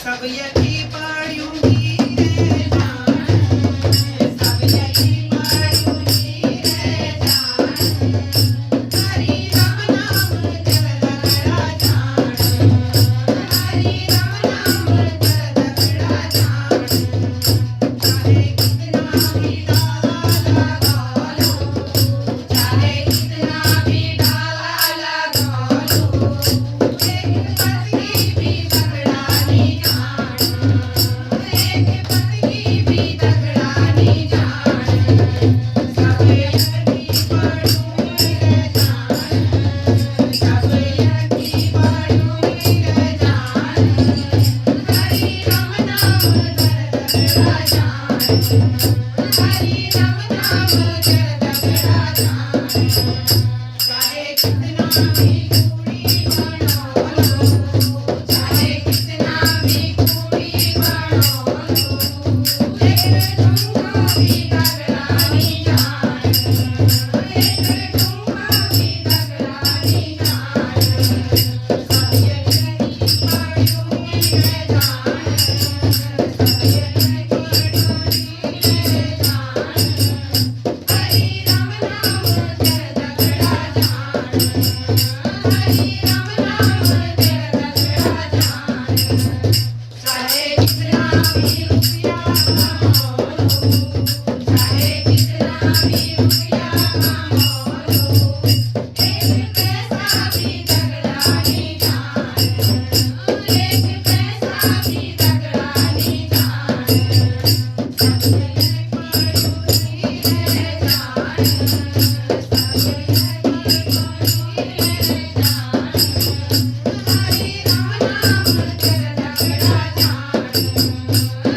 सब यही पढ़ूंगी रे जान, सब यही पढ़ूंगी रे जान, हरि राम नाम जगदगड़ा जान, हरि राम नाम जगदगड़ा जान, चाहे कितना भी डाला लगा लो, चाहे कितना भी डाला लगा लो, एक पत्नी भी तगड़ा नहीं जान, एक पत्नी भी तगड़ा नहीं जान, सब यही पढ़ूंगी रे जान, सब यही पढ़ूंगी रे जान, हरि राम नाम जगदगड़ा जान, हरि राम नाम जगदगड़ा जान, चाहे कितना भी दूरी बना लो, चाहे कितना भी दूरी बना लो, एक ठुमका भी तगड़ा नहीं जान, एक ठुमका भी तगड़ा नहीं जान, सब यही पढ़ूंगी रे जान, सब यही पढ़ूंगी रे जान, हरि राम नाम जगदगड़ा जान, हरि राम नाम जगदगड़ा जान, चाहे कितना भी रुपया कमा लो, चाहे कितना भी रुपया कमा लो, एक पैसा भी तगड़ा नहीं जान, एक पैसा भी तगड़ा नहीं जान, सब यही पढ़ूंगी रे जान, सब यही पढ़ूंगी रे जान, हरि राम नाम जगदगड़ा जान,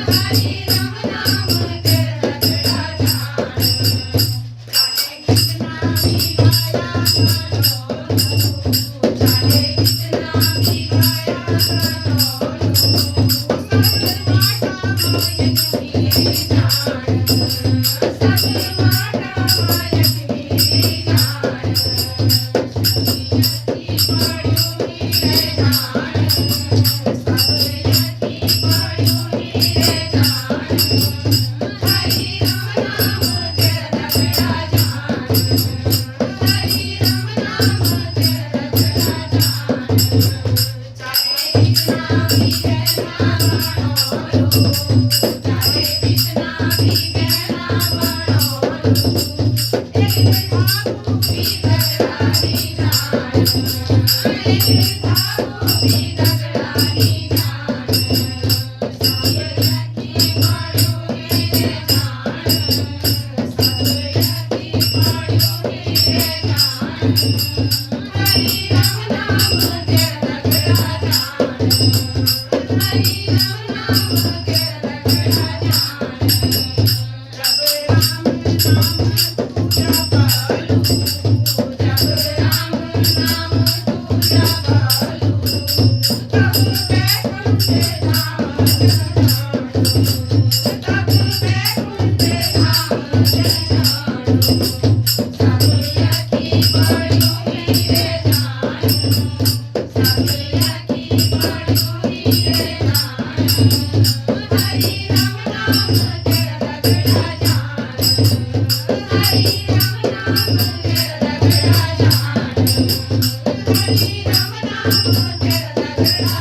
हरि राम नाम जगदगड़ा जान, चाहे कितना भी गाया करो, चाहे कितना भी गाया करो, सब माटा मायक मेरी जान, सब माटा मायक मेरी जान, यही पढ़ूंगी रे जान, सब यही पढ़ूंगी रे जान, हरि राम नाम जगदगड़ा जान, हरि राम नाम जगदगड़ा जान, चाहे कितना भी गहना बना लो, चाहे कितना भी गहना बना लो, एक खाबू भी तगड़ा नहीं जान, एक खाबू भी तगड़ा नहीं जान, सब यही पढ़ूंगी रे जान, सब यही पढ़ूंगी रे जान, हरि राम नाम जगदगड़ा जान, हरि राम नाम जगदगड़ा जान, जब राम नाम पूजा पालू, जब राम नाम पूजा पालू, तब बैकुंठ धाम जाऊं, तब बैकुंठ धाम जाऊं, सब यही पढ़ूंगी रे जान, सब यही पढ़ूंगी रे जान, हरि राम नाम जगदगड़ा जान, हरि राम नाम जगदगड़ा जान, हरि राम नाम जगदगड़ा